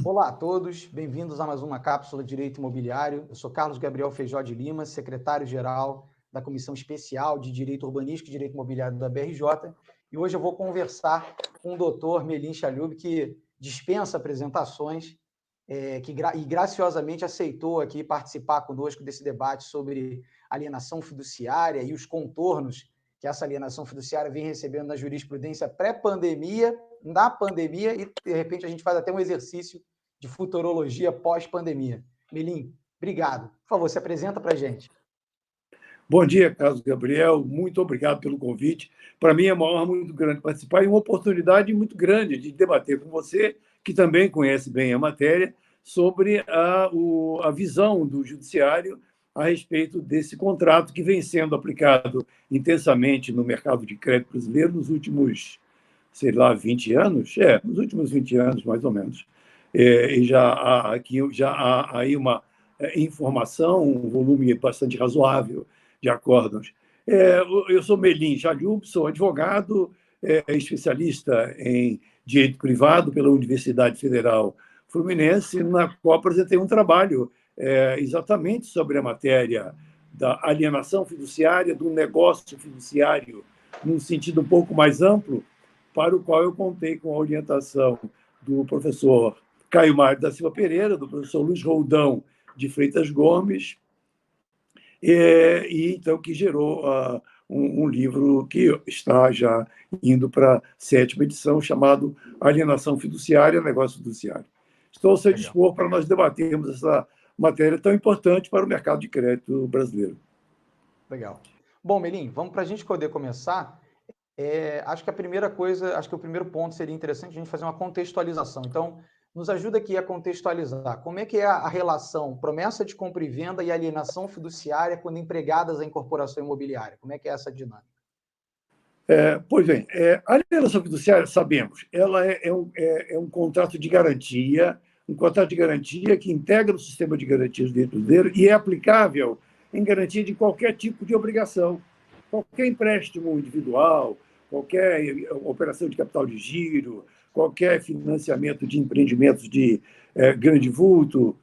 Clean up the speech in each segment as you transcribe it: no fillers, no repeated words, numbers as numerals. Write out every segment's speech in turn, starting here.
Olá a todos, bem-vindos a mais uma cápsula de Direito Imobiliário. Eu sou Carlos Gabriel Feijó de Lima, secretário-geral da Comissão Especial de Direito Urbanístico e Direito Imobiliário da BRJ, e hoje eu vou conversar com o doutor Melim Chalhoub, que dispensa apresentações e graciosamente aceitou aqui participar conosco desse debate sobre alienação fiduciária e os contornos que essa alienação fiduciária vem recebendo na jurisprudência pré-pandemia, na pandemia, e de repente a gente faz até um exercício de futurologia pós-pandemia. Melim, obrigado. Por favor, se apresenta para a gente. Bom dia, Carlos Gabriel. Muito obrigado pelo convite. Para mim é uma honra muito grande participar e uma oportunidade muito grande de debater com você, que também conhece bem a matéria, sobre a visão do Judiciário a respeito desse contrato que vem sendo aplicado intensamente no mercado de crédito brasileiro nos últimos, sei lá, 20 anos? Nos últimos 20 anos, mais ou menos. E já há aí uma informação, um volume bastante razoável de acordos. Eu sou Melim Chalhoub, sou advogado, especialista em direito privado pela Universidade Federal Fluminense, na qual apresentei um trabalho exatamente sobre a matéria da alienação fiduciária, do negócio fiduciário, num sentido um pouco mais amplo, para o qual eu contei com a orientação do professor Caio Mário da Silva Pereira, do professor Luiz Roldão de Freitas Gomes, e então que gerou um livro que está já indo para a 7ª edição, chamado Alienação Fiduciária, Negócio Fiduciário. Estou ao seu dispor para nós debatermos essa matéria tão importante para o mercado de crédito brasileiro. Legal. Bom, Melim, vamos para a gente poder começar. Acho que o primeiro ponto seria interessante a gente fazer uma contextualização. Então, nos ajuda aqui a contextualizar. Como é que é a relação promessa de compra e venda e alienação fiduciária quando empregadas à incorporação imobiliária? Como é que é essa dinâmica? Pois bem, a alienação fiduciária, sabemos, ela é um contrato de garantia, um contrato de garantia que integra o sistema de garantias do direito brasileiro e é aplicável em garantia de qualquer tipo de obrigação, qualquer empréstimo individual, qualquer operação de capital de giro, qualquer financiamento de empreendimentos de grande vulto,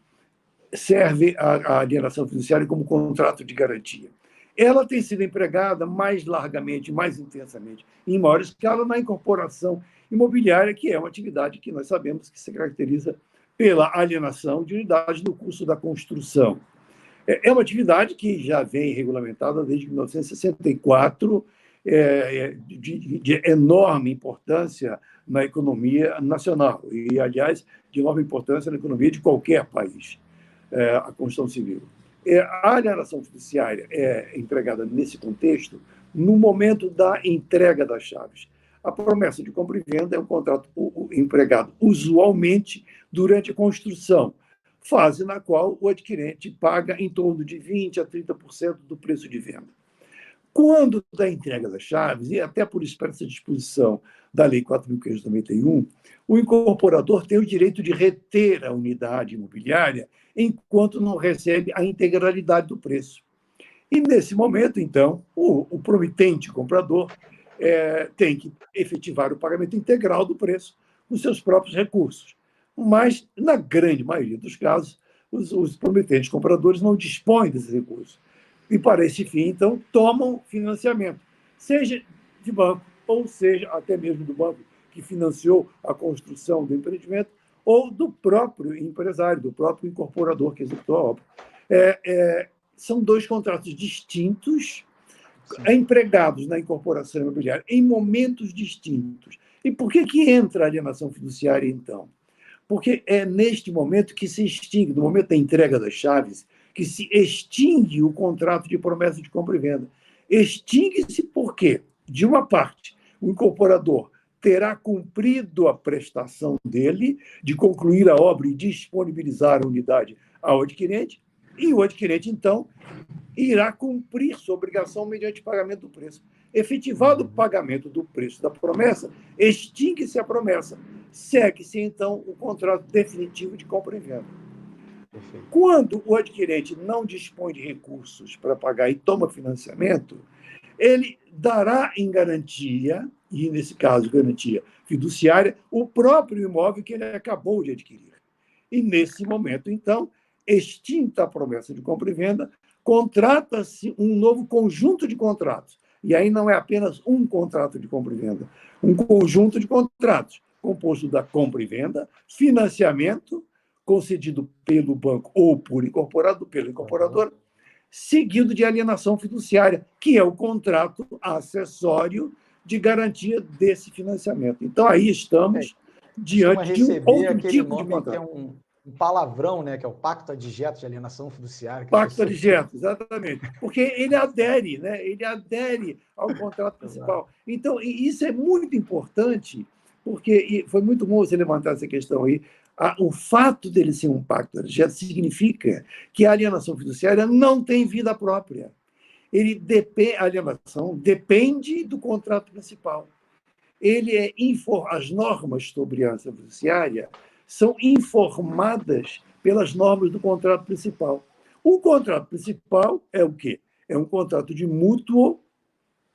serve a alienação fiduciária como contrato de garantia. Ela tem sido empregada mais largamente, mais intensamente, em maior escala, na incorporação imobiliária, que é uma atividade que nós sabemos que se caracteriza pela alienação de unidades no curso da construção. É uma atividade que já vem regulamentada desde 1964, de enorme importância na economia nacional e, aliás, de enorme importância na economia de qualquer país, a construção civil. A alienação fiduciária é empregada nesse contexto no momento da entrega das chaves. A promessa de compra e venda é um contrato empregado usualmente durante a construção, fase na qual o adquirente paga em torno de 20% a 30% do preço de venda. Quando da entrega das chaves, e até por expressa disposição da Lei 4.591, o incorporador tem o direito de reter a unidade imobiliária enquanto não recebe a integralidade do preço. E, nesse momento, então, o promitente comprador tem que efetivar o pagamento integral do preço com seus próprios recursos. Mas, na grande maioria dos casos, os promitentes compradores não dispõem desses recursos. E, para esse fim, então, tomam financiamento, seja de banco, ou seja, até mesmo do banco que financiou a construção do empreendimento, ou do próprio empresário, do próprio incorporador que executou a obra. São dois contratos distintos, empregados na incorporação imobiliária, em momentos distintos. E por que entra a alienação fiduciária, então? Porque é neste momento que se extingue, no momento da entrega das chaves, que se extingue o contrato de promessa de compra e venda. Extingue-se porque, de uma parte, o incorporador terá cumprido a prestação dele de concluir a obra e disponibilizar a unidade ao adquirente, e o adquirente, então, irá cumprir sua obrigação mediante pagamento do preço. Efetivado o pagamento do preço da promessa, extingue-se a promessa. Segue-se, então, o contrato definitivo de compra e venda. Quando o adquirente não dispõe de recursos para pagar e toma financiamento, ele dará em garantia, e nesse caso garantia fiduciária, o próprio imóvel que ele acabou de adquirir. E nesse momento, então, extinta a promessa de compra e venda, contrata-se um novo conjunto de contratos. E aí não é apenas um contrato de compra e venda, um conjunto de contratos composto da compra e venda, financiamento concedido pelo banco ou pelo incorporador, seguido de alienação fiduciária, que é o contrato acessório de garantia desse financiamento. Então, aí estamos diante de um outro tipo de contrato. Que é um palavrão, né, que é o pacto adigeto de alienação fiduciária. Pacto adigeto, exatamente. Porque ele adere, né? Ele adere ao contrato principal. Então, isso é muito importante, porque foi muito bom você levantar essa questão aí. O fato dele ser um pacto adigeto significa que a alienação fiduciária não tem vida própria. A alienação depende do contrato principal. As normas sobre aliança fiduciária são informadas pelas normas do contrato principal. O contrato principal é o quê? É um contrato de mútuo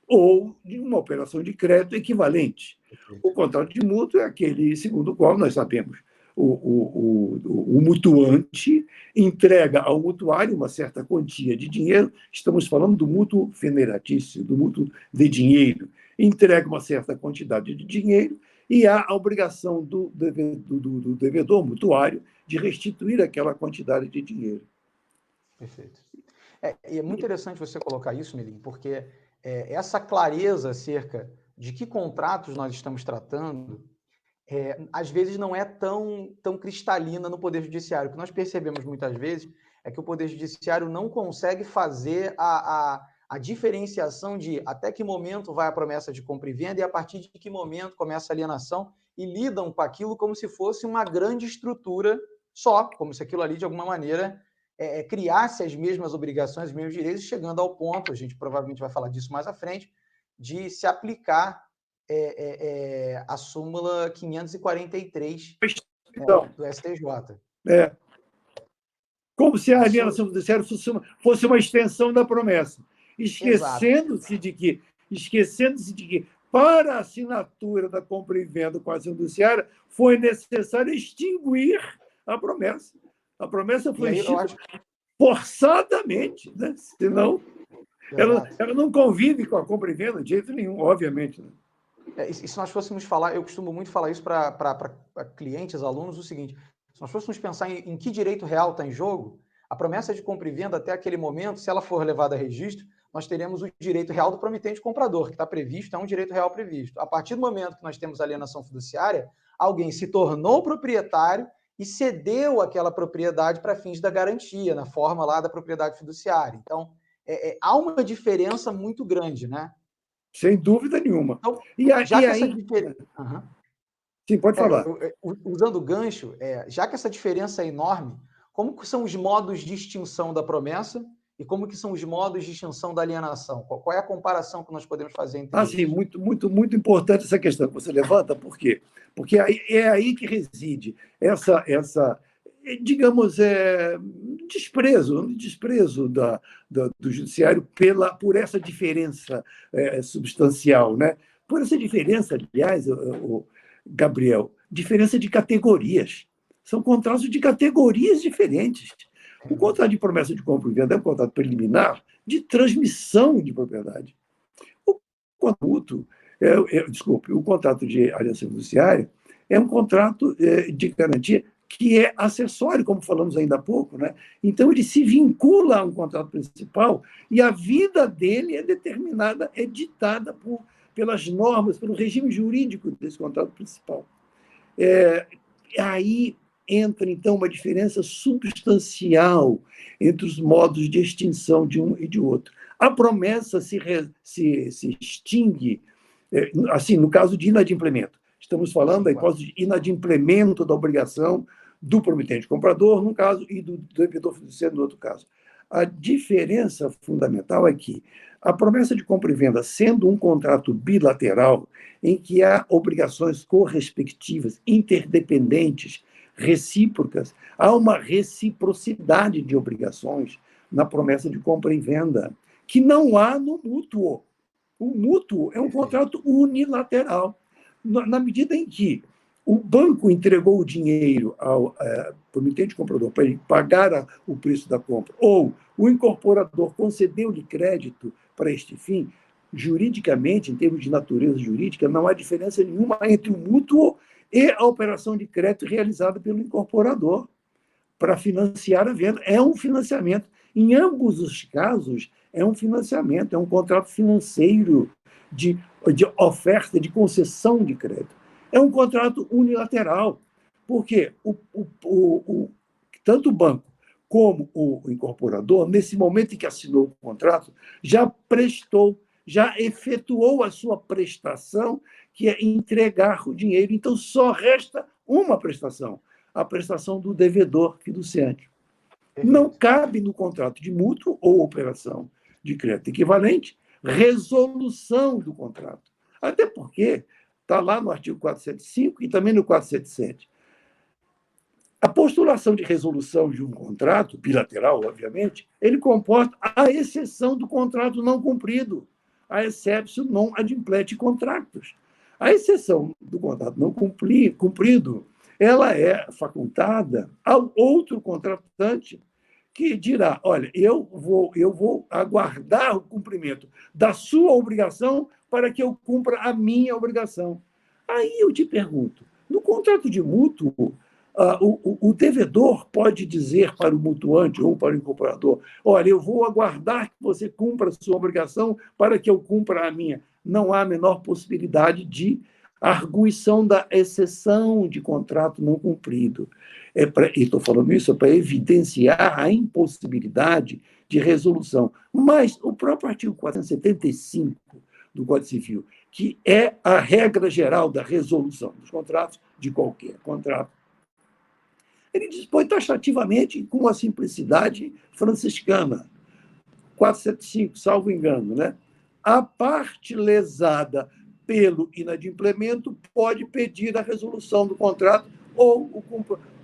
ou de uma operação de crédito equivalente. O contrato de mútuo é aquele segundo o qual nós sabemos o mutuante entrega ao mutuário uma certa quantia de dinheiro, estamos falando do mútuo federatício, do mútuo de dinheiro, entrega uma certa quantidade de dinheiro e há a obrigação do devedor mutuário de restituir aquela quantidade de dinheiro. Perfeito. E é muito interessante você colocar isso, Melim, porque essa clareza acerca de que contratos nós estamos tratando, às vezes não é tão cristalina no Poder Judiciário. O que nós percebemos muitas vezes é que o Poder Judiciário não consegue fazer a diferenciação de até que momento vai a promessa de compra e venda e a partir de que momento começa a alienação, e lidam com aquilo como se fosse uma grande estrutura só, como se aquilo ali, de alguma maneira, criasse as mesmas obrigações, os mesmos direitos, chegando ao ponto, a gente provavelmente vai falar disso mais à frente, de se aplicar a súmula 543 do STJ. Como se a alienação fiduciária fosse uma extensão da promessa, esquecendo-se de que, para a assinatura da compra e venda com a ação fiduciária, foi necessário extinguir a promessa. A promessa foi extinguida forçadamente, né? Senão ela não convive com a compra e venda de jeito nenhum, obviamente. Né? E se nós fôssemos falar, eu costumo muito falar isso para clientes, alunos, o seguinte: se nós fôssemos pensar em que direito real está em jogo, a promessa de compra e venda até aquele momento, se ela for levada a registro, nós teremos o direito real do promitente comprador, que está previsto, é um direito real previsto. A partir do momento que nós temos alienação fiduciária, alguém se tornou proprietário e cedeu aquela propriedade para fins da garantia, na forma lá da propriedade fiduciária. Então, há uma diferença muito grande, né? Sem dúvida nenhuma. Então, Sim, pode falar. Usando o gancho, já que essa diferença é enorme, como que são os modos de extinção da promessa e como que são os modos de extinção da alienação? Qual é a comparação que nós podemos fazer entre eles? Sim, muito importante essa questão que você levanta. Por quê? Porque é aí que reside essa digamos, desprezo do judiciário por essa diferença substancial, né? Por essa diferença, aliás, Gabriel, diferença de categorias. São contratos de categorias diferentes. O contrato de promessa de compra e venda é um contrato preliminar de transmissão de propriedade. O contrato de aliança fiduciária é um contrato de garantia que é acessório, como falamos ainda há pouco, né? Então, ele se vincula a um contrato principal e a vida dele é determinada, é ditada pelas normas, pelo regime jurídico desse contrato principal. Aí entra, então, uma diferença substancial entre os modos de extinção de um e de outro. A promessa se extingue, assim, no caso de inadimplemento. Estamos falando da hipótese de inadimplemento da obrigação do promitente comprador, num caso, e do devedor fiduciário, no outro caso. A diferença fundamental é que a promessa de compra e venda, sendo um contrato bilateral, em que há obrigações correspectivas, interdependentes, recíprocas, há uma reciprocidade de obrigações na promessa de compra e venda, que não há no mútuo. O mútuo é um contrato unilateral, na medida em que o banco entregou o dinheiro ao promitente comprador para ele pagar o preço da compra, ou o incorporador concedeu-lhe crédito para este fim, juridicamente, em termos de natureza jurídica, não há diferença nenhuma entre o mútuo e a operação de crédito realizada pelo incorporador para financiar a venda. É um financiamento. Em ambos os casos, é um financiamento, é um contrato financeiro de oferta, de concessão de crédito. É um contrato unilateral, porque tanto o banco como o incorporador, nesse momento em que assinou o contrato, já prestou, já efetuou a sua prestação, que é entregar o dinheiro. Então, só resta uma prestação, a prestação do devedor fiduciante. Não cabe no contrato de mútuo ou operação de crédito equivalente resolução do contrato. Até porque está lá no artigo 475 e também no 477. A postulação de resolução de um contrato, bilateral, obviamente, ele comporta a exceção do contrato não cumprido, a exceptio non adimplete contractus. A exceção do contrato não cumprido, ela é facultada ao outro contratante que dirá, olha, eu vou aguardar o cumprimento da sua obrigação para que eu cumpra a minha obrigação. Aí eu te pergunto, no contrato de mútuo, o devedor pode dizer para o mutuante ou para o incorporador, olha, eu vou aguardar que você cumpra a sua obrigação para que eu cumpra a minha. Não há a menor possibilidade de arguição da exceção de contrato não cumprido. E estou falando isso para evidenciar a impossibilidade de resolução. Mas o próprio artigo 475 do Código Civil, que é a regra geral da resolução dos contratos, de qualquer contrato, ele dispõe taxativamente com uma simplicidade franciscana. 475, salvo engano, né? A parte lesada pelo inadimplemento pode pedir a resolução do contrato ou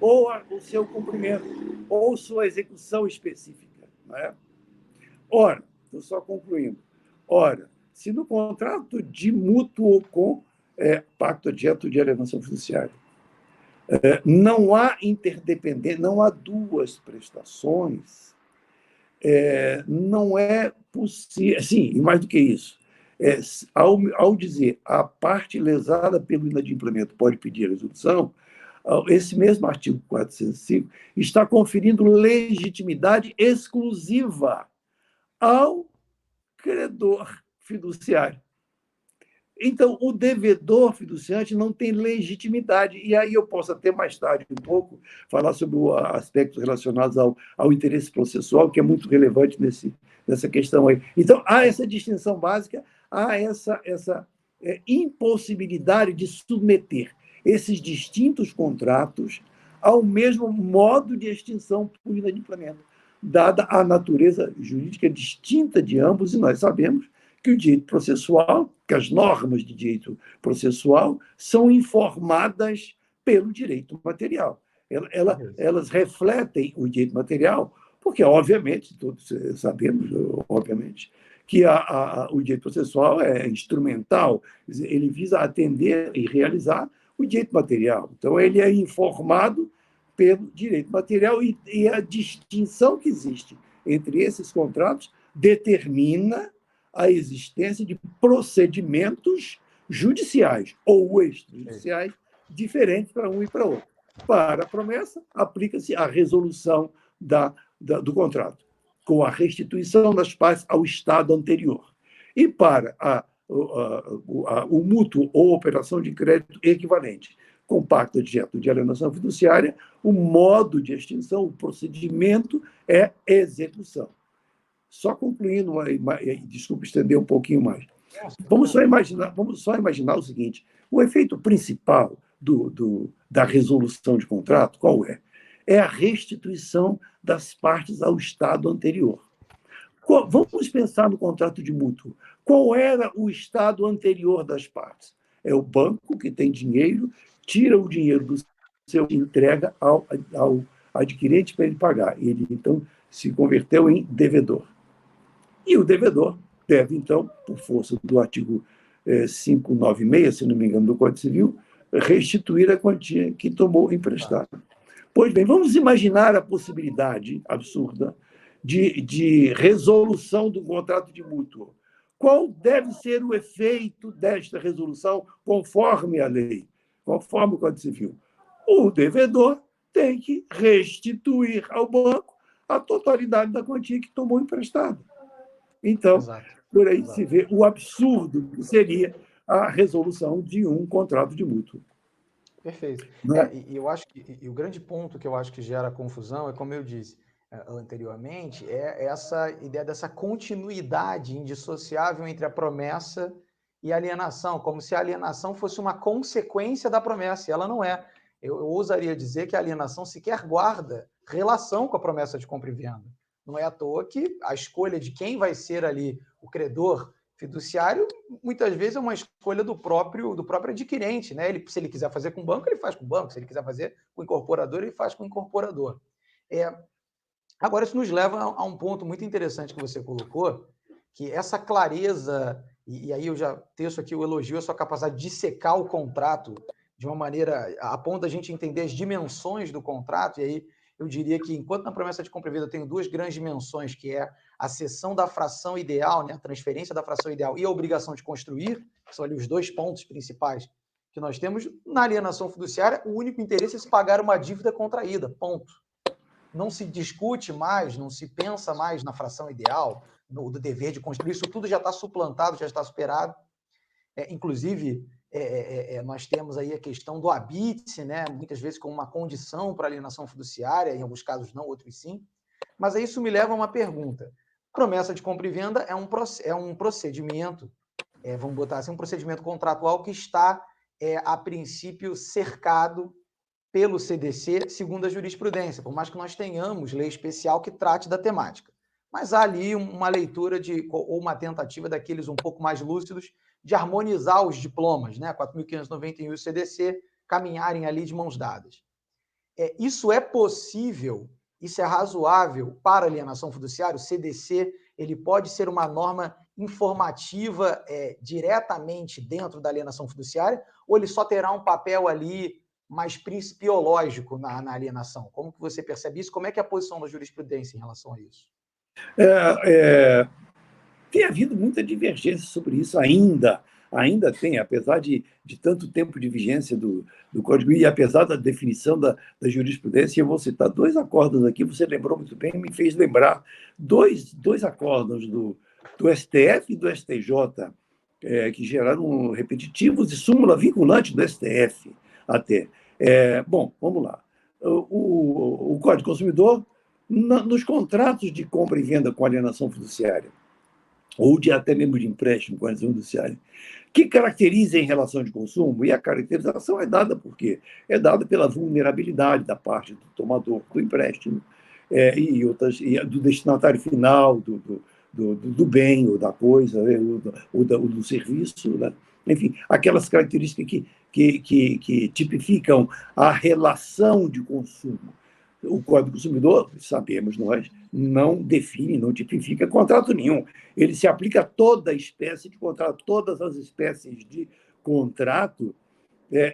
o seu cumprimento, ou sua execução específica. Não é? Ora, estou só concluindo. Ora, se no contrato de mútuo com pacto adjeto de alienação fiduciária, não há interdependência, não há duas prestações, não é possível. Sim, e mais do que isso, ao dizer a parte lesada pelo inadimplemento pode pedir a resolução, esse mesmo artigo 405 está conferindo legitimidade exclusiva ao credor fiduciário. Então, o devedor fiduciante não tem legitimidade. E aí eu posso até mais tarde um pouco falar sobre aspectos relacionados ao interesse processual, que é muito relevante nessa questão aí. Então, há essa distinção básica, há essa impossibilidade de submeter esses distintos contratos ao mesmo modo de extinção por inadimplemento, dada a natureza jurídica distinta de ambos, e nós sabemos que o direito processual, que as normas de direito processual são informadas pelo direito material. Elas refletem o direito material, porque, obviamente, todos sabemos, obviamente, que o direito processual é instrumental, ele visa atender e realizar o direito material. Então, ele é informado pelo direito material e a distinção que existe entre esses contratos determina a existência de procedimentos judiciais ou extrajudiciais diferentes para um e para outro. Para a promessa, aplica-se a resolução do contrato, com a restituição das partes ao estado anterior. E para o mútuo ou operação de crédito equivalente, com pacto adjeto de alienação fiduciária, o modo de extinção, o procedimento é execução. Só concluindo, desculpe estender um pouquinho mais. Vamos só imaginar o seguinte: o efeito principal da resolução de contrato, qual é? É a restituição das partes ao estado anterior. Vamos pensar no contrato de mútuo. Qual era o estado anterior das partes? É o banco que tem dinheiro, tira o dinheiro do seu e entrega ao adquirente para ele pagar. Ele, então, se converteu em devedor. E o devedor deve, então, por força do artigo 596, se não me engano, do Código Civil, restituir a quantia que tomou emprestada. Pois bem, vamos imaginar a possibilidade absurda de resolução do contrato de mútuo. Qual deve ser o efeito desta resolução conforme a lei, conforme o Código Civil? O devedor tem que restituir ao banco a totalidade da quantia que tomou emprestado. Então, por aí se vê o absurdo que seria a resolução de um contrato de mútuo. Perfeito. E eu acho que o grande ponto que eu acho que gera confusão é, como eu disse anteriormente, é essa ideia dessa continuidade indissociável entre a promessa e a alienação, como se a alienação fosse uma consequência da promessa, e ela não é. Eu ousaria dizer que a alienação sequer guarda relação com a promessa de compra e venda. Não é à toa que a escolha de quem vai ser ali o credor fiduciário, muitas vezes é uma escolha do próprio adquirente, né? Se ele quiser fazer com o banco, ele faz com o banco. Se ele quiser fazer com o incorporador, ele faz com o incorporador. Agora, isso nos leva a um ponto muito interessante que você colocou, que essa clareza, e aí eu já teço aqui o elogio à sua capacidade de dissecar o contrato de uma maneira a ponto da gente entender as dimensões do contrato, e aí eu diria que, enquanto na promessa de compra e venda eu tenho duas grandes dimensões, que é a cessão da fração ideal, né, a transferência da fração ideal e a obrigação de construir, que são ali os dois pontos principais que nós temos. Na alienação fiduciária, o único interesse é se pagar uma dívida contraída, ponto. Não se discute mais, não se pensa mais na fração ideal, do dever de construir, isso tudo já está suplantado, já está superado. Inclusive, nós temos aí a questão do habite, né? Muitas vezes como uma condição para alienação fiduciária, em alguns casos não, outros sim. Mas aí isso me leva a uma pergunta. Promessa de compra e venda é um procedimento, vamos botar assim, um procedimento contratual que está, a princípio, cercado pelo CDC, segundo a jurisprudência, por mais que nós tenhamos lei especial que trate da temática. Mas há ali uma leitura ou uma tentativa daqueles um pouco mais lúcidos de harmonizar os diplomas, né? 4.591 e o CDC caminharem ali de mãos dadas. Isso é possível, isso é razoável para a alienação fiduciária? O CDC ele pode ser uma norma informativa diretamente dentro da alienação fiduciária, ou ele só terá um papel ali mais principiológico na alienação? Como que você percebe isso? Como é que é a posição da jurisprudência em relação a isso? Tem havido muita divergência sobre isso ainda tem, apesar de tanto tempo de vigência do Código, e apesar da definição da jurisprudência. Eu vou citar dois acórdãos aqui, você lembrou muito bem, me fez lembrar dois acórdãos do STF e do STJ, que geraram repetitivos e súmula vinculante do STF até. Bom, vamos lá. O Código do Consumidor, nos contratos de compra e venda com alienação fiduciária, ou até mesmo de empréstimo com alienação fiduciária, que caracteriza em relação de consumo, e a caracterização é dada por quê? É dada pela vulnerabilidade da parte do tomador do empréstimo e do destinatário final do bem ou da coisa, ou do serviço, né? Enfim, aquelas características que tipificam a relação de consumo. O Código do Consumidor, sabemos nós, não define, não tipifica contrato nenhum. Ele se aplica a toda espécie de contrato, todas as espécies de contrato,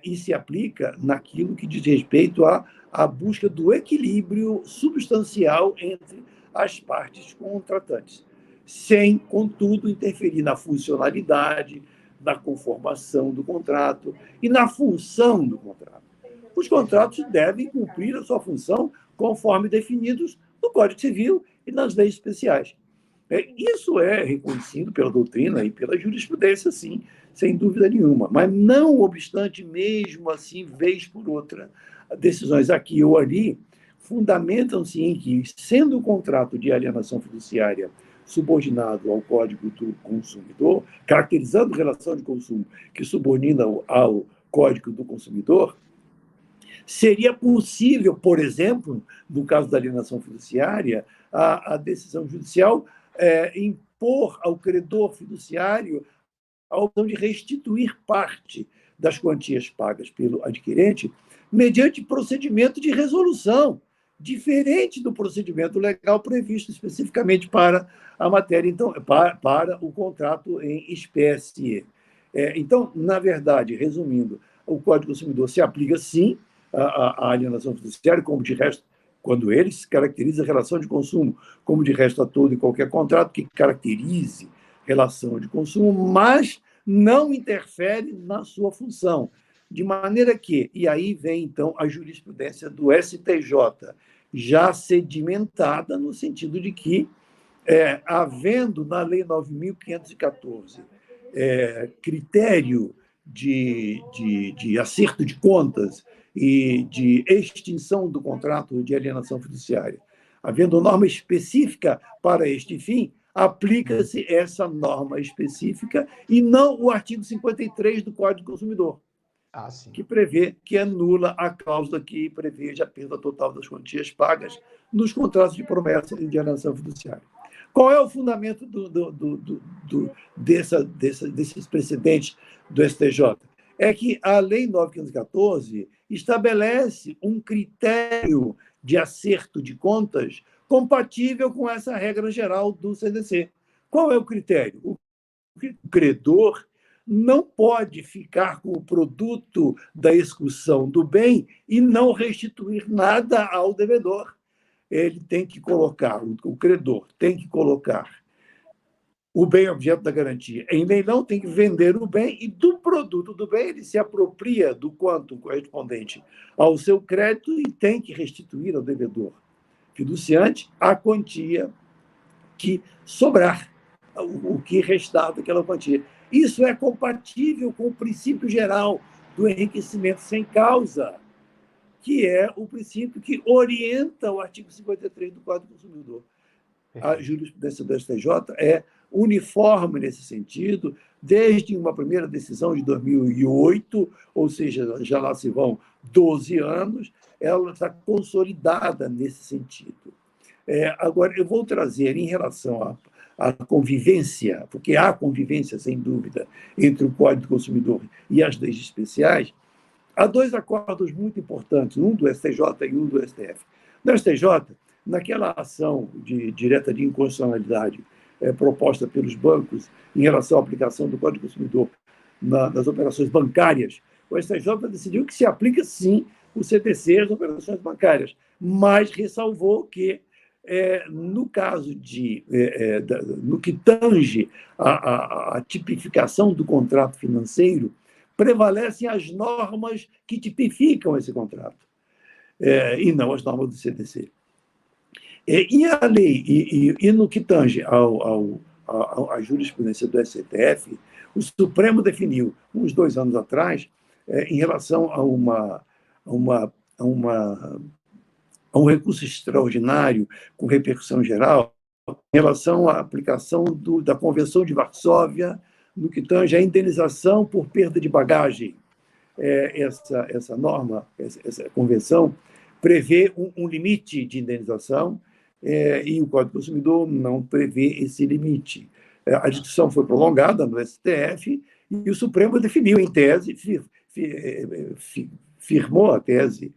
e se aplica naquilo que diz respeito à busca do equilíbrio substancial entre as partes contratantes, sem, contudo, interferir na funcionalidade, na conformação do contrato e na função do contrato. Os contratos devem cumprir a sua função conforme definidos no Código Civil e nas leis especiais. Isso é reconhecido pela doutrina e pela jurisprudência, sim, sem dúvida nenhuma. Mas, não obstante, mesmo assim, vez por outra, decisões aqui ou ali fundamentam-se em que, sendo o contrato de alienação fiduciária subordinado ao Código do Consumidor, caracterizando relação de consumo que subordina ao Código do Consumidor, seria possível, por exemplo, no caso da alienação fiduciária, a decisão judicial impor ao credor fiduciário a opção de restituir parte das quantias pagas pelo adquirente mediante procedimento de resolução, diferente do procedimento legal previsto especificamente para a matéria, então, para o contrato em espécie. Então, na verdade, resumindo, o Código do Consumidor se aplica, sim, à alienação fiduciária, como de resto, quando ele se caracteriza a relação de consumo, como de resto a todo e qualquer contrato que caracterize relação de consumo, mas não interfere na sua função. De maneira que, e aí vem, então, a jurisprudência do STJ, já sedimentada no sentido de que, havendo na Lei 9.514 critério de acerto de contas e de extinção do contrato de alienação fiduciária, havendo norma específica para este fim, aplica-se essa norma específica e não o artigo 53 do Código do Consumidor, Sim. que prevê que anula a cláusula que prevê a perda total das quantias pagas nos contratos de promessa e de alienação fiduciária. Qual é o fundamento desses precedentes do STJ? É que a Lei 9.514 estabelece um critério de acerto de contas compatível com essa regra geral do CDC. Qual é o critério? O credor não pode ficar com o produto da execução do bem e não restituir nada ao devedor. Ele tem que colocar, o credor tem que colocar o bem objeto da garantia em leilão, tem que vender o bem e do produto do bem ele se apropria do quanto correspondente ao seu crédito e tem que restituir ao devedor fiduciante a quantia que sobrar, o que restar daquela quantia. Isso é compatível com o princípio geral do enriquecimento sem causa, que é o princípio que orienta o artigo 53 do Código do Consumidor. A jurisprudência do STJ é uniforme nesse sentido, desde uma primeira decisão de 2008, ou seja, já lá se vão 12 anos, ela está consolidada nesse sentido. Agora, eu vou trazer em relação à convivência, porque há convivência, sem dúvida, entre o Código do Consumidor e as leis especiais. Há dois acordos muito importantes, um do STJ e um do STF. No STJ, naquela ação direta de inconstitucionalidade proposta pelos bancos em relação à aplicação do Código do Consumidor nas operações bancárias, o STJ decidiu que se aplica, sim, o CDC às operações bancárias, mas ressalvou que, no caso no que tange a tipificação do contrato financeiro, prevalecem as normas que tipificam esse contrato, e não as normas do CDC. E a lei, e no que tange à jurisprudência do STF, o Supremo definiu, uns 2 anos atrás, em relação a um recurso extraordinário com repercussão geral, em relação à aplicação da Convenção de Varsóvia, no que tange à indenização por perda de bagagem. Essa norma, essa convenção, prevê um limite de indenização e o Código do Consumidor não prevê esse limite. A discussão foi prolongada no STF e o Supremo definiu em tese, firmou a tese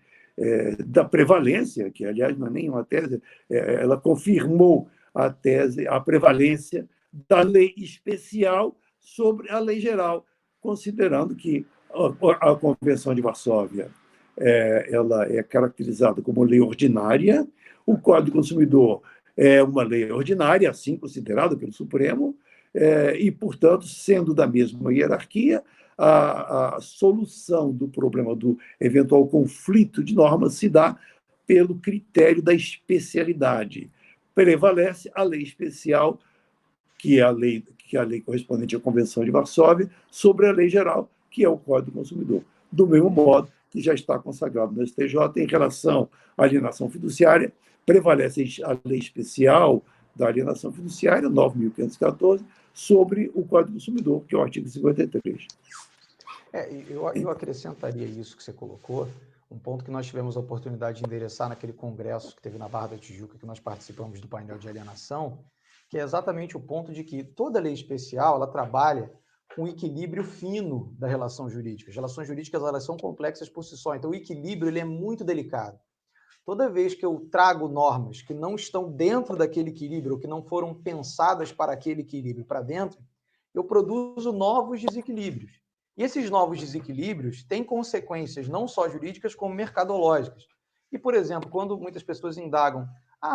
da prevalência, que, aliás, não é nem uma tese, ela confirmou a prevalência da lei especial sobre a lei geral, considerando que a Convenção de Varsóvia ela é caracterizada como lei ordinária, o Código do Consumidor é uma lei ordinária, assim considerada pelo Supremo, e, portanto, sendo da mesma hierarquia, a solução do problema do eventual conflito de normas se dá pelo critério da especialidade. Prevalece a lei especial, que é a lei correspondente à Convenção de Varsóvia, sobre a lei geral, que é o Código do Consumidor. Do mesmo modo que já está consagrado no STJ em relação à alienação fiduciária, prevalece a lei especial da alienação fiduciária, 9.514, sobre o Código do Consumidor, que é o artigo 53. Eu acrescentaria isso que você colocou, um ponto que nós tivemos a oportunidade de endereçar naquele congresso que teve na Barra da Tijuca, que nós participamos do painel de alienação, que é exatamente o ponto de que toda lei especial ela trabalha com um equilíbrio fino da relação jurídica. As relações jurídicas elas são complexas por si só, então o equilíbrio ele é muito delicado. toda vez que eu trago normas que não estão dentro daquele equilíbrio, ou que não foram pensadas para aquele equilíbrio para dentro, eu produzo novos desequilíbrios. E esses novos desequilíbrios têm consequências não só jurídicas, como mercadológicas. E, por exemplo, quando muitas pessoas indagam,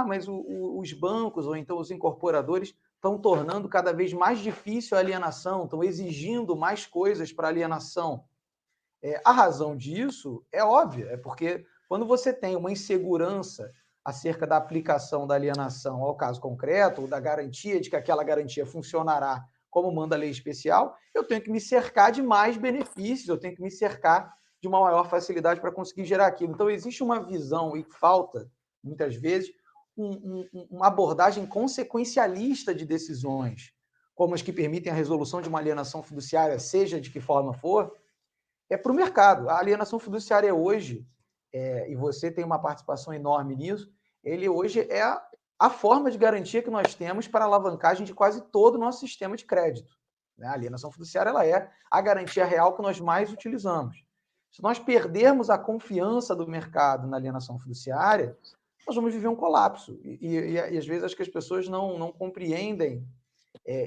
mas os bancos ou então os incorporadores estão tornando cada vez mais difícil a alienação, estão exigindo mais coisas para a alienação. A razão disso é óbvia, é porque quando você tem uma insegurança acerca da aplicação da alienação ao caso concreto, ou da garantia de que aquela garantia funcionará como manda a lei especial, eu tenho que me cercar de mais benefícios, eu tenho que me cercar de uma maior facilidade para conseguir gerar aquilo. Então, existe uma visão e falta, muitas vezes, uma abordagem consequencialista de decisões, como as que permitem a resolução de uma alienação fiduciária, seja de que forma for, para o mercado. A alienação fiduciária hoje, e você tem uma participação enorme nisso, ele hoje é a forma de garantia que nós temos para a alavancagem de quase todo o nosso sistema de crédito. A alienação fiduciária ela é a garantia real que nós mais utilizamos. Se nós perdermos a confiança do mercado na alienação fiduciária, nós vamos viver um colapso. E às vezes acho que as pessoas não compreendem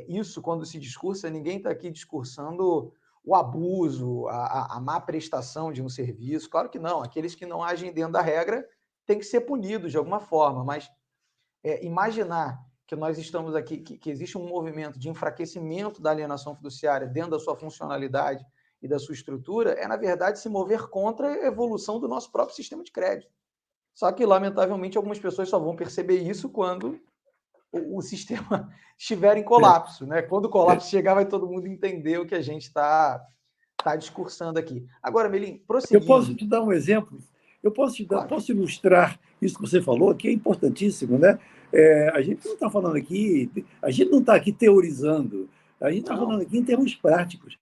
isso quando se discursa. Ninguém está aqui discursando o abuso, a má prestação de um serviço. Claro que não. Aqueles que não agem dentro da regra têm que ser punidos de alguma forma, mas imaginar que nós estamos aqui, que existe um movimento de enfraquecimento da alienação fiduciária dentro da sua funcionalidade e da sua estrutura, na verdade, se mover contra a evolução do nosso próprio sistema de crédito. Só que, lamentavelmente, algumas pessoas só vão perceber isso quando o sistema estiver em colapso, né? Quando o colapso chegar, vai todo mundo entender o que a gente está discursando aqui. Agora, Melim, prosseguindo... Eu posso te dar um exemplo? Posso ilustrar isso que você falou, que é importantíssimo, né? A gente não está falando aqui, a gente não está aqui teorizando, a gente está falando aqui em termos práticos,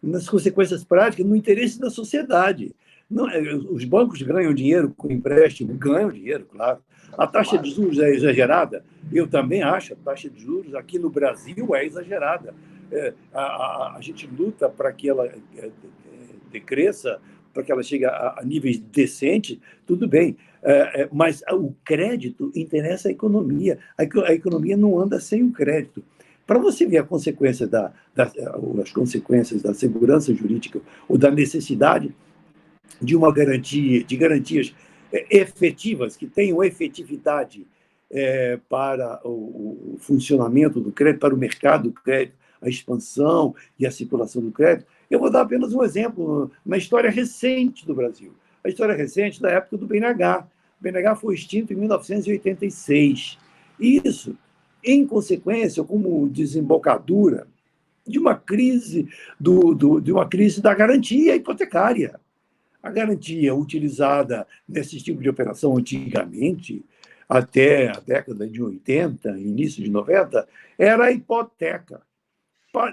nas consequências práticas, no interesse da sociedade. Não, os bancos ganham dinheiro com empréstimo, ganham dinheiro, claro. A taxa de juros é exagerada? Eu também acho. A taxa de juros aqui no Brasil é exagerada. A gente luta para que ela decresça, para que ela chegue a níveis decentes, tudo bem. Mas o crédito interessa à economia. A economia não anda sem o crédito. Para você ver a consequência as consequências da segurança jurídica ou da necessidade de uma garantia, de garantias efetivas, que tenham efetividade para o funcionamento do crédito, para o mercado do crédito, a expansão e a circulação do crédito. Eu vou dar apenas um exemplo, uma história recente do Brasil. A história recente da época do BNH. O BNH foi extinto em 1986. E isso, em consequência, como desembocadura de uma crise, de uma crise da garantia hipotecária. A garantia utilizada nesse tipo de operação antigamente, até a década de 80, início de 90, era a hipoteca.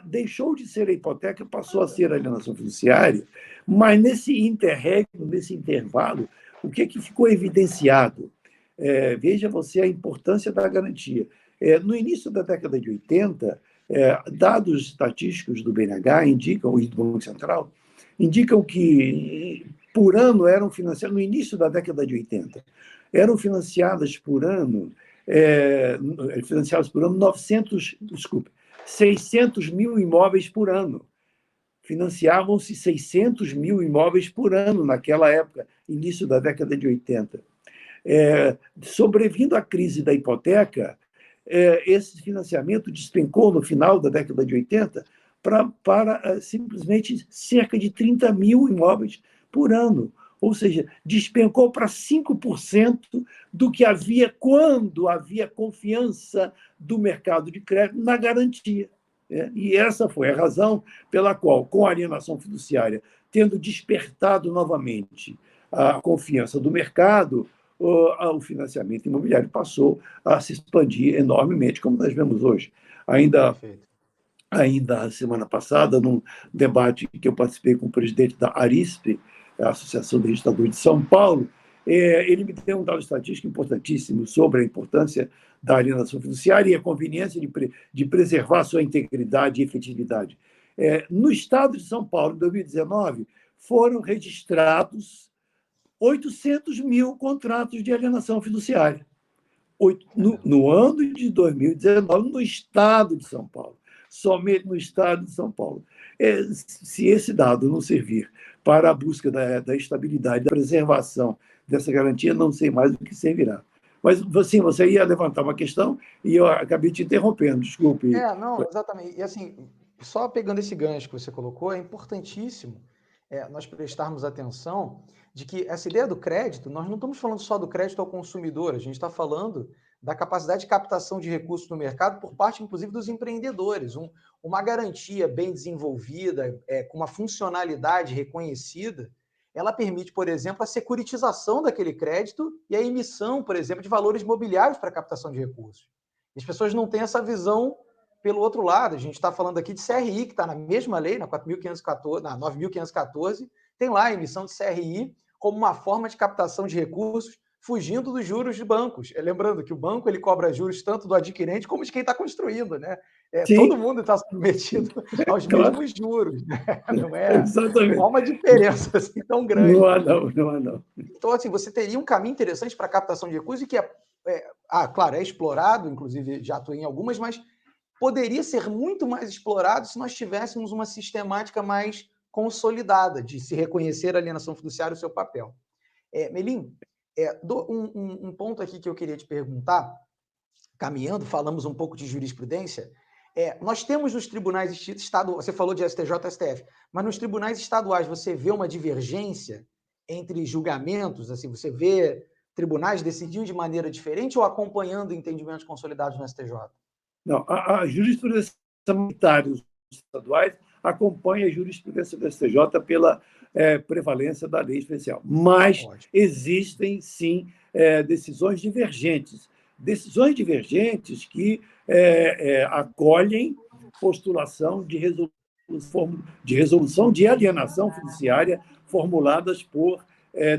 Deixou de ser a hipoteca, passou a ser a alienação fiduciária, mas nesse interregno, nesse intervalo, o que ficou evidenciado? Veja você a importância da garantia. No início da década de 80, dados estatísticos do BNH indicam, e do Banco Central, indicam que, por ano, eram financiadas, no início da década de 80, eram financiadas por ano 600 mil imóveis por ano. Financiavam-se 600 mil imóveis por ano naquela época, início da década de 80. Sobrevindo à crise da hipoteca, esse financiamento despencou no final da década de 80 para simplesmente cerca de 30 mil imóveis por ano. Ou seja, despencou para 5% do que havia quando havia confiança do mercado de crédito na garantia. E essa foi a razão pela qual, com a alienação fiduciária, tendo despertado novamente a confiança do mercado, o financiamento imobiliário passou a se expandir enormemente, como nós vemos hoje. Ainda a semana passada, num debate que eu participei com o presidente da ARISP, a Associação de Registradores de São Paulo, ele me deu um dado estatístico importantíssimo sobre a importância da alienação fiduciária e a conveniência de preservar sua integridade e efetividade. No estado de São Paulo, em 2019, foram registrados 800 mil contratos de alienação fiduciária. No ano de 2019, no estado de São Paulo. Somente no estado de São Paulo. Se esse dado não servir para a busca da estabilidade, da preservação dessa garantia, não sei mais do que servirá. Mas, assim, você ia levantar uma questão e eu acabei te interrompendo, desculpe. Não, exatamente. E, assim, só pegando esse gancho que você colocou, é importantíssimo nós prestarmos atenção de que essa ideia do crédito, nós não estamos falando só do crédito ao consumidor, a gente está falando da capacidade de captação de recursos no mercado por parte, inclusive, dos empreendedores. Uma garantia bem desenvolvida, com uma funcionalidade reconhecida, ela permite, por exemplo, a securitização daquele crédito e a emissão, por exemplo, de valores mobiliários para a captação de recursos. E as pessoas não têm essa visão pelo outro lado. A gente está falando aqui de CRI, que está na mesma lei, na 4.514, na 9.514, tem lá a emissão de CRI como uma forma de captação de recursos fugindo dos juros de bancos. Lembrando que o banco ele cobra juros tanto do adquirente como de quem está construindo, né? Todo mundo está submetido aos mesmos juros, né? Exatamente. Não há uma diferença assim tão grande. Não há, não. Então, assim, você teria um caminho interessante para a captação de recursos e que claro, é explorado, inclusive já atuei em algumas, mas poderia ser muito mais explorado se nós tivéssemos uma sistemática mais consolidada de se reconhecer a alienação fiduciária o seu papel. Melim, um ponto aqui que eu queria te perguntar, caminhando, falamos um pouco de jurisprudência, nós temos nos tribunais estaduais, você falou de STJ e STF, mas nos tribunais estaduais você vê uma divergência entre julgamentos, assim, você vê tribunais decidindo de maneira diferente ou acompanhando entendimentos consolidados no STJ? Não, a jurisprudência sanitária dos estaduais acompanha a jurisprudência do STJ pela prevalência da lei especial. Mas existem, sim, decisões divergentes que acolhem postulação de resolução de alienação fiduciária formuladas por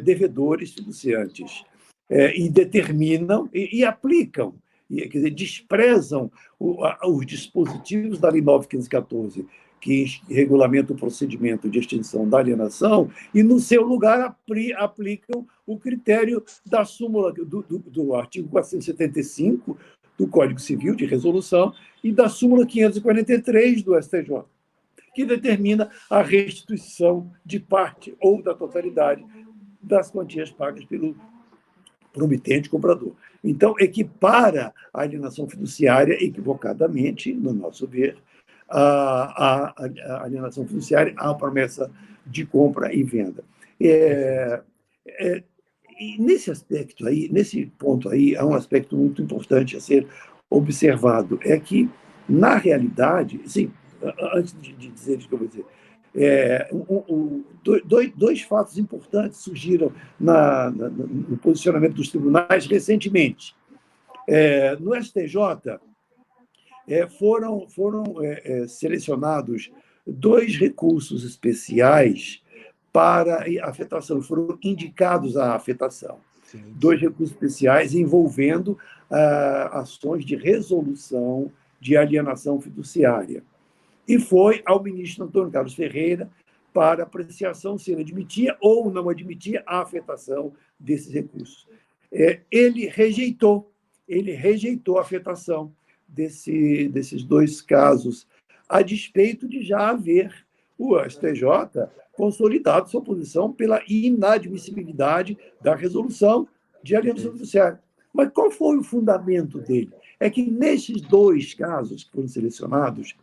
devedores fiduciantes e determinam e aplicam, quer dizer, desprezam os dispositivos da Lei 9.514, que regulamenta o procedimento de extinção da alienação, e, no seu lugar, aplicam o critério da súmula do artigo 475 do Código Civil de Resolução e da súmula 543 do STJ, que determina a restituição de parte ou da totalidade das quantias pagas pelo promitente comprador. Então, equipara a alienação fiduciária equivocadamente, no nosso ver, a alienação fiduciária à promessa de compra e venda. E nesse aspecto aí, nesse ponto aí, há um aspecto muito importante a ser observado, é que, na realidade, sim, antes de dizer isso que eu vou dizer, dois fatos importantes surgiram no posicionamento dos tribunais recentemente. No STJ, foram selecionados 2 recursos especiais para afetação, foram indicados à afetação. Sim. 2 recursos especiais envolvendo ações de resolução de alienação fiduciária. E foi ao ministro Antônio Carlos Ferreira para apreciação se ele admitia ou não admitia a afetação desses recursos. Ele rejeitou a afetação desses 2 casos, a despeito de já haver o STJ consolidado sua posição pela inadmissibilidade da resolução de alienação fiduciária. Mas qual foi o fundamento dele? É que, nesses 2 casos que foram selecionados,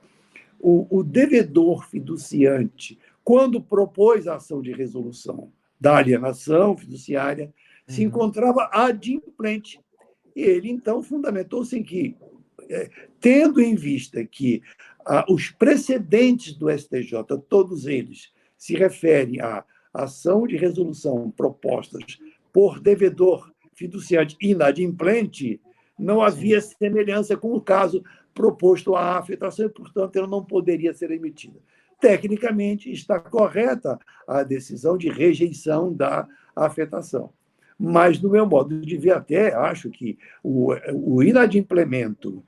o devedor fiduciante, quando propôs a ação de resolução da alienação fiduciária, se encontrava adimplente. E ele, então, fundamentou-se em que, tendo em vista que os precedentes do STJ, todos eles, se referem à ação de resolução propostas por devedor fiduciante inadimplente, não havia semelhança com o caso proposto à afetação e, portanto, ela não poderia ser emitida. Tecnicamente, está correta a decisão de rejeição da afetação. Mas, no meu modo de ver, até acho que o inadimplemento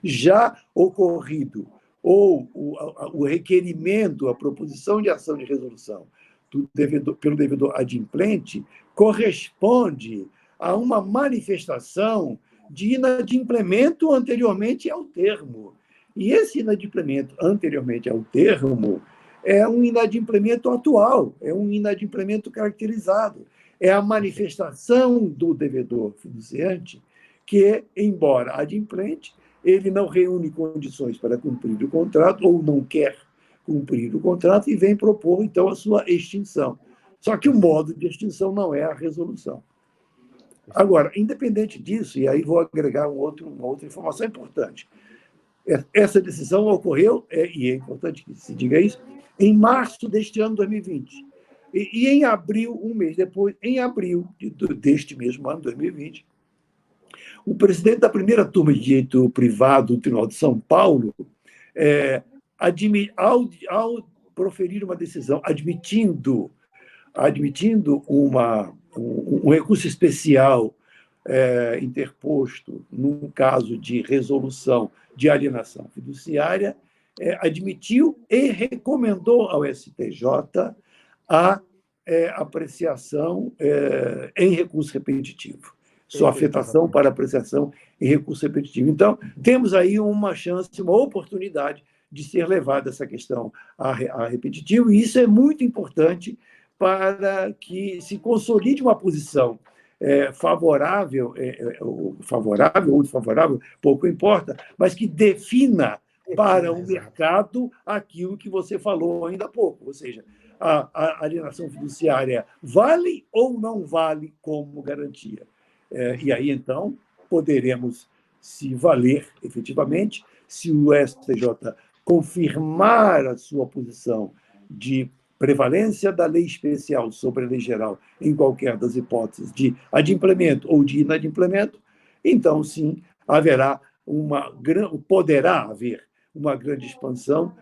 já ocorrido ou o requerimento, a proposição de ação de resolução pelo devedor adimplente corresponde a uma manifestação de inadimplemento anteriormente ao termo. E esse inadimplemento anteriormente ao termo é um inadimplemento atual, é um inadimplemento caracterizado. É a manifestação do devedor fiduciante que, embora adimplente, ele não reúne condições para cumprir o contrato ou não quer cumprir o contrato e vem propor, então, a sua extinção. Só que o modo de extinção não é a resolução. Agora, independente disso, e aí vou agregar uma outra informação importante, essa decisão ocorreu, e é importante que se diga isso, em março deste ano 2020. E em abril, um mês depois, em abril deste mesmo ano, 2020, o presidente da primeira turma de direito privado do Tribunal de São Paulo, ao proferir uma decisão admitindo um recurso especial interposto num caso de resolução de alienação fiduciária, admitiu e recomendou ao STJ a apreciação em recurso repetitivo, sua afetação para apreciação em recurso repetitivo. Então, temos aí uma chance, uma oportunidade de ser levada essa questão a repetitivo, e isso é muito importante para que se consolide uma posição favorável ou desfavorável, pouco importa, mas que defina para o mercado aquilo que você falou ainda há pouco, ou seja, a alienação fiduciária vale ou não vale como garantia. E aí, então, poderemos se valer efetivamente, se o STJ confirmar a sua posição de prevalência da lei especial sobre a lei geral em qualquer das hipóteses de adimplemento ou de inadimplemento, então, sim, poderá haver uma grande expansão,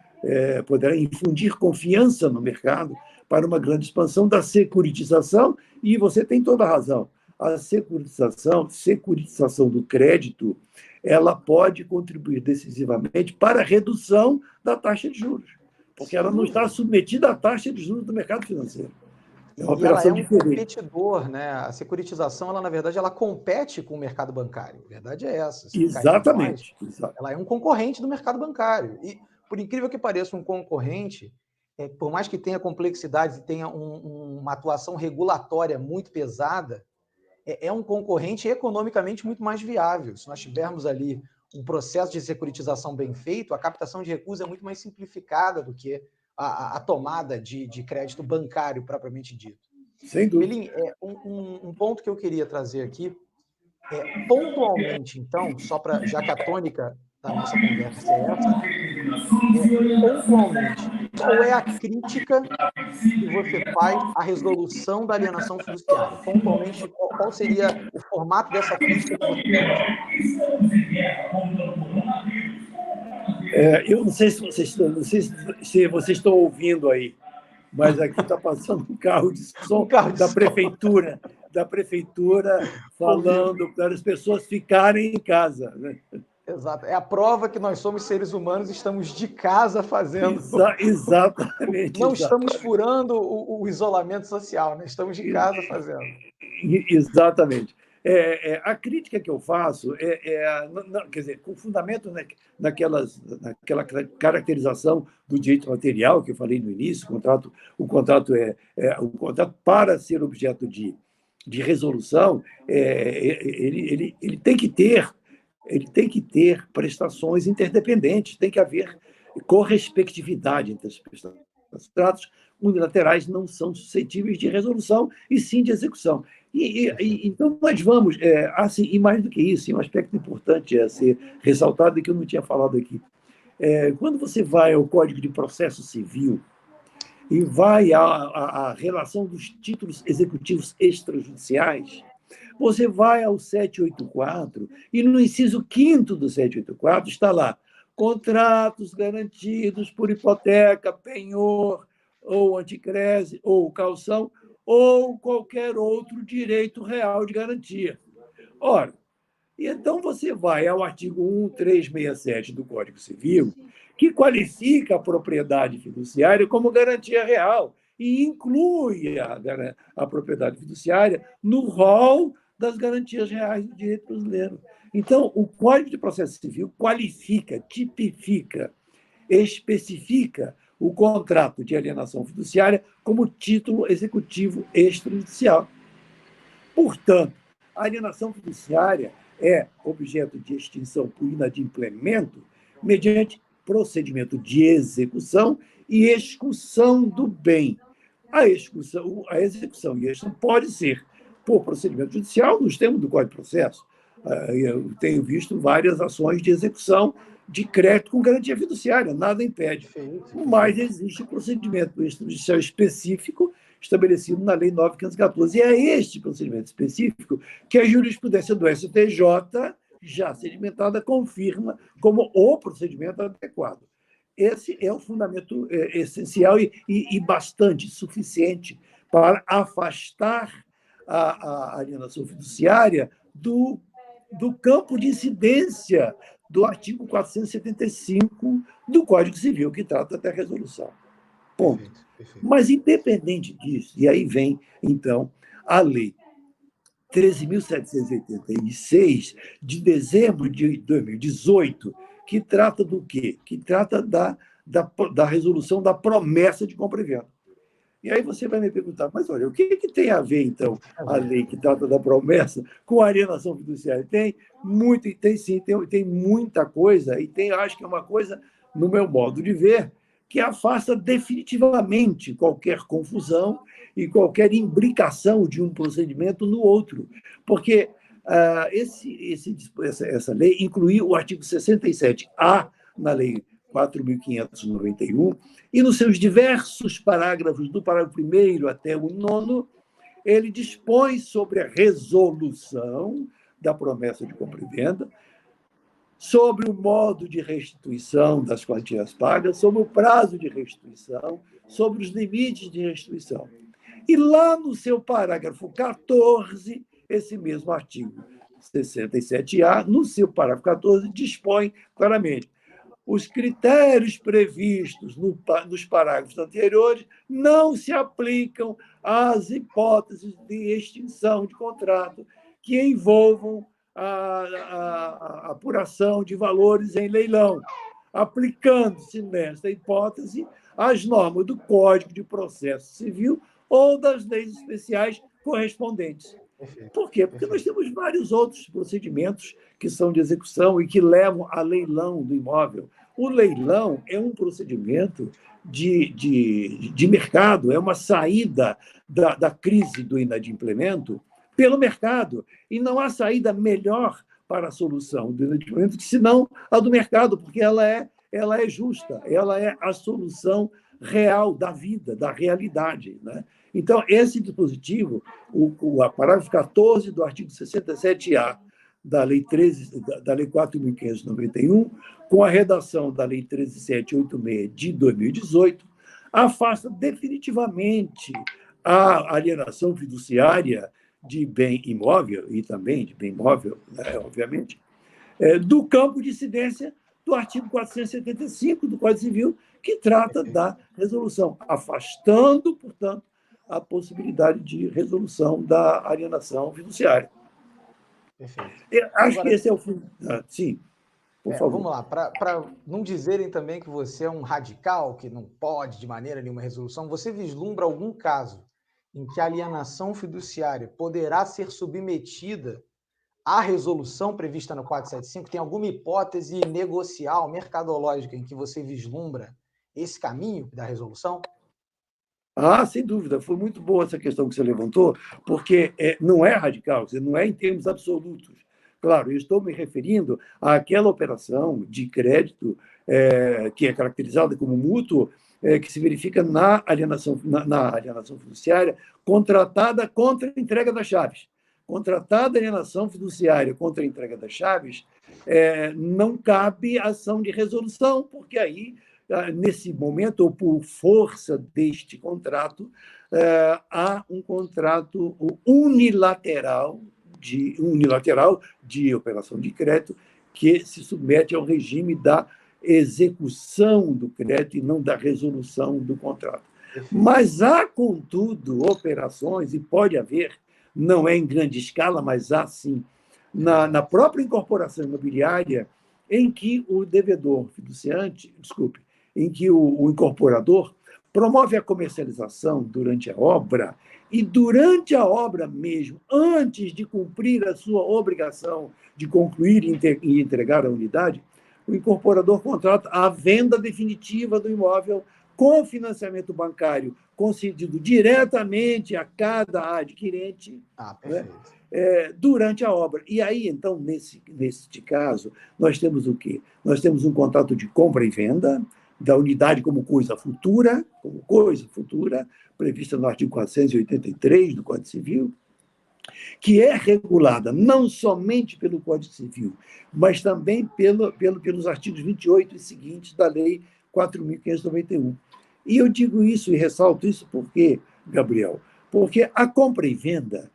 poderá infundir confiança no mercado para uma grande expansão da securitização, e você tem toda a razão. A securitização do crédito, ela pode contribuir decisivamente para a redução da taxa de juros, porque ela não está submetida à taxa de juros do mercado financeiro. É uma operação diferente. Competidor, né? A securitização, ela, na verdade, ela compete com o mercado bancário. A verdade é essa. Exatamente. Ela é um concorrente do mercado bancário. E, por incrível que pareça, um concorrente, por mais que tenha complexidades e tenha uma atuação regulatória muito pesada, é um concorrente economicamente muito mais viável. Se nós tivermos ali um processo de securitização bem feito, a captação de recursos é muito mais simplificada do que a tomada de crédito bancário propriamente dito. Sem dúvida. Melim, um ponto que eu queria trazer aqui pontualmente, então, já que a tônica da nossa conversa é essa, pontualmente, qual é a crítica que você faz à resolução da alienação fiduciária? Pontualmente, qual seria o formato dessa crítica que você faz? Eu não sei se vocês estão ouvindo aí, mas aqui está passando um carro de som da prefeitura falando para as pessoas ficarem em casa, né? Exato. É a prova que nós somos seres humanos e estamos de casa fazendo. Exatamente. Não estamos furando o isolamento social, né? Estamos de casa fazendo. Exatamente. A crítica que eu faço quer dizer, com fundamento naquela caracterização do direito material que eu falei no início, o contrato para ser objeto de resolução, ele tem que ter prestações interdependentes, tem que haver correspectividade entre as prestações. Os contratos unilaterais não são suscetíveis de resolução e sim de execução. Então, nós vamos, e mais do que isso, um aspecto importante a ser ressaltado e que eu não tinha falado aqui. Quando você vai ao Código de Processo Civil e vai à relação dos títulos executivos extrajudiciais, você vai ao 784 e no inciso 5º do 784 está lá: contratos garantidos por hipoteca, penhor, ou anticrese, ou calção, ou qualquer outro direito real de garantia. Ora, e então você vai ao artigo 1367 do Código Civil, que qualifica a propriedade fiduciária como garantia real. e inclui a propriedade fiduciária no rol das garantias reais do direito brasileiro. Então, o Código de Processo Civil qualifica, tipifica, especifica o contrato de alienação fiduciária como título executivo extrajudicial. Portanto, a alienação fiduciária é objeto de extinção por inadimplemento mediante procedimento de execução e execução do bem. A execução e a execução pode ser por procedimento judicial, nos termos do Código de Processo. Eu tenho visto várias ações de execução de crédito com garantia fiduciária, nada impede. Mas existe procedimento extrajudicial específico estabelecido na Lei 9.514. E é este procedimento específico que a jurisprudência do STJ, já sedimentada, confirma como o procedimento adequado. Esse é o fundamento essencial e bastante suficiente para afastar a alienação fiduciária do campo de incidência do artigo 475 do Código Civil, que trata da resolução. Ponto. Perfeito, perfeito. Mas, independente disso, e aí vem, então, a Lei 13.786, de dezembro de 2018, que trata do quê? Que trata da resolução da promessa de compra e venda. E aí você vai me perguntar, mas olha, o que tem a ver, então, a lei que trata da promessa com a alienação fiduciária? Tem muita coisa, e acho que é uma coisa, no meu modo de ver, que afasta definitivamente qualquer confusão e qualquer imbricação de um procedimento no outro. Porque essa lei incluiu o artigo 67A na Lei 4.591, e nos seus diversos parágrafos, do parágrafo 1º até o 9º, ele dispõe sobre a resolução da promessa de compra e venda, sobre o modo de restituição das quantias pagas, sobre o prazo de restituição, sobre os limites de restituição. E lá no seu parágrafo 14, esse mesmo artigo 67A, no seu parágrafo 14, dispõe claramente: os critérios previstos nos parágrafos anteriores não se aplicam às hipóteses de extinção de contrato que envolvam a apuração de valores em leilão, aplicando-se nesta hipótese as normas do Código de Processo Civil ou das leis especiais correspondentes. Por quê? Porque nós temos vários outros procedimentos que são de execução e que levam a leilão do imóvel. O leilão é um procedimento de mercado, é uma saída da crise do inadimplemento pelo mercado. E não há saída melhor para a solução do inadimplemento senão a do mercado, porque ela é justa, ela é a solução real da vida, da realidade, né? Então, esse dispositivo, o parágrafo 14 do artigo 67A da Lei 4.591, com a redação da Lei 13.786 de 2018, afasta definitivamente a alienação fiduciária de bem imóvel, e também de bem móvel, né, obviamente, do campo de incidência do artigo 475 do Código Civil, que trata da resolução, afastando, portanto, a possibilidade de resolução da alienação fiduciária. Perfeito. Acho que esse é o fim. Sim, por favor. Vamos lá, para não dizerem também que você é um radical, que não pode de maneira nenhuma resolução, você vislumbra algum caso em que a alienação fiduciária poderá ser submetida à resolução prevista no 475? Tem alguma hipótese negocial, mercadológica, em que você vislumbra esse caminho da resolução? Sem dúvida. Foi muito boa essa questão que você levantou, porque não é radical, não é em termos absolutos. Claro, eu estou me referindo àquela operação de crédito que é caracterizada como mútuo, que se verifica na alienação fiduciária contratada contra a entrega das chaves. Contratada a alienação fiduciária contra a entrega das chaves, não cabe ação de resolução, porque aí, nesse momento, ou por força deste contrato, há um contrato unilateral de operação de crédito que se submete ao regime da execução do crédito e não da resolução do contrato. Mas há, contudo, operações, e pode haver, não é em grande escala, mas há sim, na própria incorporação imobiliária, em que o devedor fiduciante, desculpe, em que o incorporador promove a comercialização durante a obra e durante a obra mesmo, antes de cumprir a sua obrigação de concluir e entregar a unidade, o incorporador contrata a venda definitiva do imóvel com financiamento bancário concedido diretamente a cada adquirente, né, Perfeito. durante a obra. E aí, então, nesse caso, nós temos o quê? Nós temos um contrato de compra e venda da unidade como coisa futura, prevista no artigo 483 do Código Civil, que é regulada não somente pelo Código Civil, mas também pelos artigos 28 e seguintes da Lei 4.591. E eu digo isso e ressalto isso porque, Gabriel, porque a compra e venda,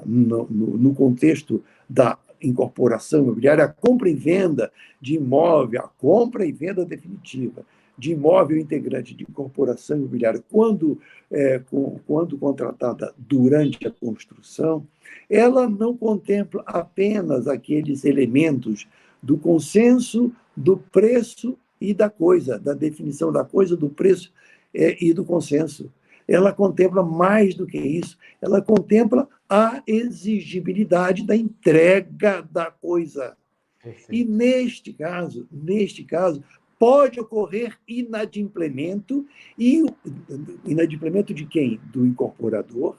no contexto da incorporação imobiliária, a compra e venda de imóvel, a compra e venda definitiva de imóvel integrante de incorporação imobiliária, quando contratada durante a construção, ela não contempla apenas aqueles elementos do consenso, do preço e da coisa, da definição da coisa, do preço e do consenso. Ela contempla mais do que isso, ela contempla a exigibilidade da entrega da coisa. Perfeito. E, neste caso, pode ocorrer inadimplemento, e inadimplemento de quem? Do incorporador,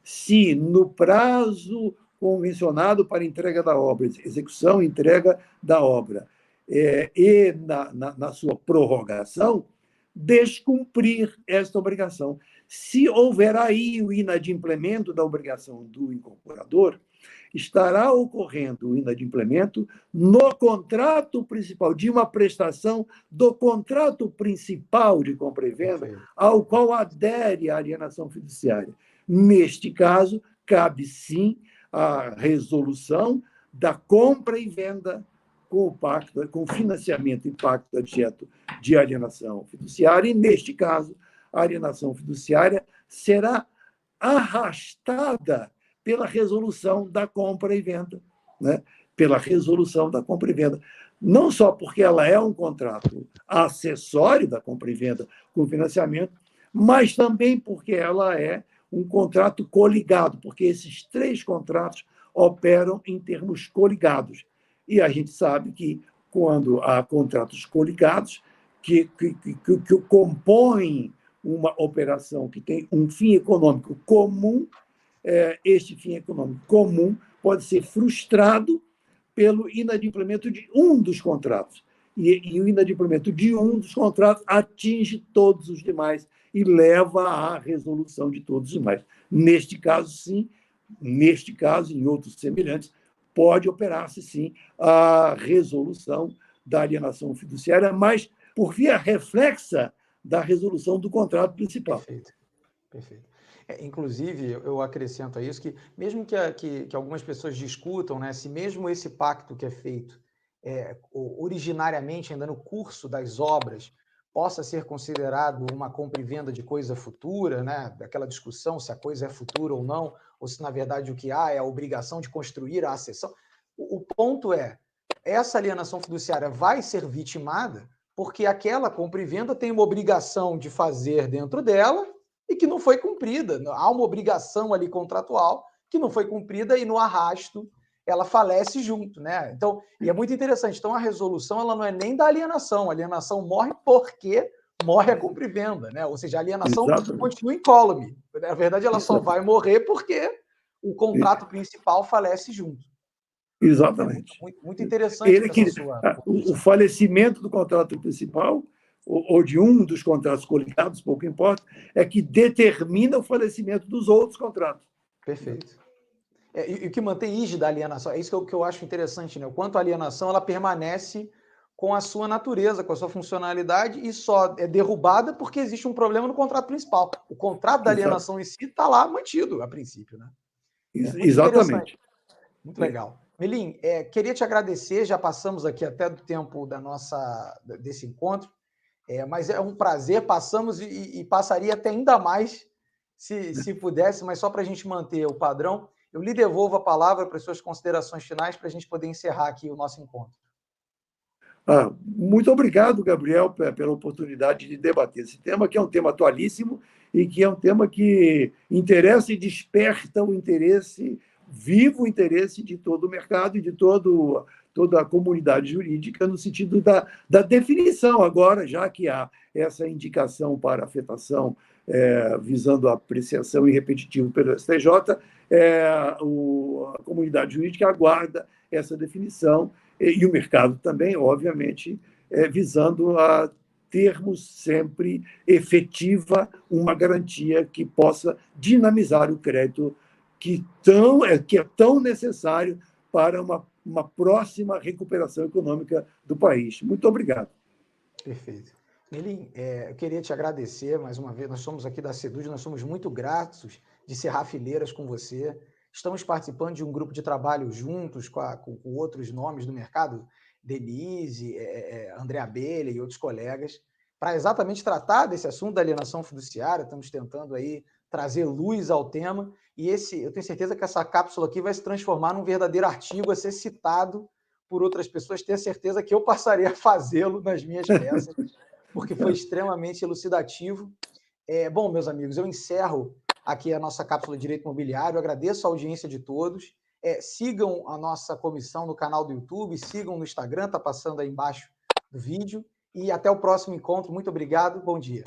se no prazo convencionado para entrega da obra, execução e entrega da obra, e na sua prorrogação, descumprir esta obrigação. Se houver aí o inadimplemento da obrigação do incorporador, estará ocorrendo o inadimplemento no contrato principal, de uma prestação do contrato principal de compra e venda, ao qual adere a alienação fiduciária. Neste caso, cabe sim a resolução da compra e venda com financiamento e pacto adjeto de alienação fiduciária, e, neste caso, a alienação fiduciária será arrastada pela resolução da compra e venda, né? Pela resolução da compra e venda. Não só porque ela é um contrato acessório da compra e venda com financiamento, mas também porque ela é um contrato coligado, porque esses três contratos operam em termos coligados. E a gente sabe que, quando há contratos coligados, que compõem uma operação que tem um fim econômico comum, este fim econômico comum pode ser frustrado pelo inadimplemento de um dos contratos. E o inadimplemento de um dos contratos atinge todos os demais e leva à resolução de todos os demais. Neste caso, sim, neste caso, em outros semelhantes, pode operar-se, sim, a resolução da alienação fiduciária, mas por via reflexa da resolução do contrato principal. Perfeito. Perfeito. Inclusive, eu acrescento a isso que, mesmo que algumas pessoas discutam, né, se mesmo esse pacto que é feito originariamente, ainda no curso das obras, possa ser considerado uma compra e venda de coisa futura, né, daquela discussão se a coisa é futura ou não, ou se, na verdade, o que há é a obrigação de construir a acessão. O ponto é, essa alienação fiduciária vai ser vitimada porque aquela compra e venda tem uma obrigação de fazer dentro dela e que não foi cumprida. Há uma obrigação ali contratual que não foi cumprida e, no arrasto, ela falece junto, né? Então, e é muito interessante. Então, a resolução ela não é nem da alienação. A alienação morre porque morre a compra e venda, né? Ou seja, a alienação continua incólume. Na verdade, ela só vai morrer porque o contrato principal falece junto. Exatamente. Muito interessante o falecimento do contrato principal ou de um dos contratos coligados, pouco importa, é que determina o falecimento dos outros contratos. Perfeito. E o que mantém rígida a alienação, é isso que eu acho interessante, né? O quanto a alienação ela permanece com a sua natureza, com a sua funcionalidade, e só é derrubada porque existe um problema no contrato principal. O contrato da alienação em si está lá mantido, a princípio, né? Exatamente. Muito legal. Melim, queria te agradecer, já passamos aqui até do tempo desse encontro. Mas é um prazer, passamos e passaria até ainda mais se pudesse, mas só para a gente manter o padrão, eu lhe devolvo a palavra para as suas considerações finais para a gente poder encerrar aqui o nosso encontro. Muito obrigado, Gabriel, pela oportunidade de debater esse tema, que é um tema atualíssimo e que é um tema que interessa e desperta o interesse, vivo o interesse de todo o mercado e de toda a comunidade jurídica, no sentido da definição agora, já que há essa indicação para afetação visando a apreciação irrepetível pelo STJ, a comunidade jurídica aguarda essa definição e o mercado também, obviamente, visando a termos sempre efetiva uma garantia que possa dinamizar o crédito que é tão necessário para uma próxima recuperação econômica do país. Muito obrigado. Perfeito. Melim, eu queria te agradecer mais uma vez. Nós somos aqui da Sedud, nós somos muito gratos de cerrar fileiras com você. Estamos participando de um grupo de trabalho juntos com outros nomes do mercado, Denise, André Abelha e outros colegas, para exatamente tratar desse assunto da alienação fiduciária. Estamos tentando aí trazer luz ao tema e eu tenho certeza que essa cápsula aqui vai se transformar num verdadeiro artigo a ser citado por outras pessoas. Tenho certeza que eu passarei a fazê-lo nas minhas peças, porque foi extremamente elucidativo. Bom, meus amigos, eu encerro aqui a nossa cápsula de Direito Imobiliário, agradeço a audiência de todos, sigam a nossa comissão no canal do YouTube, sigam no Instagram, está passando aí embaixo do vídeo, e até o próximo encontro. Muito obrigado, bom dia.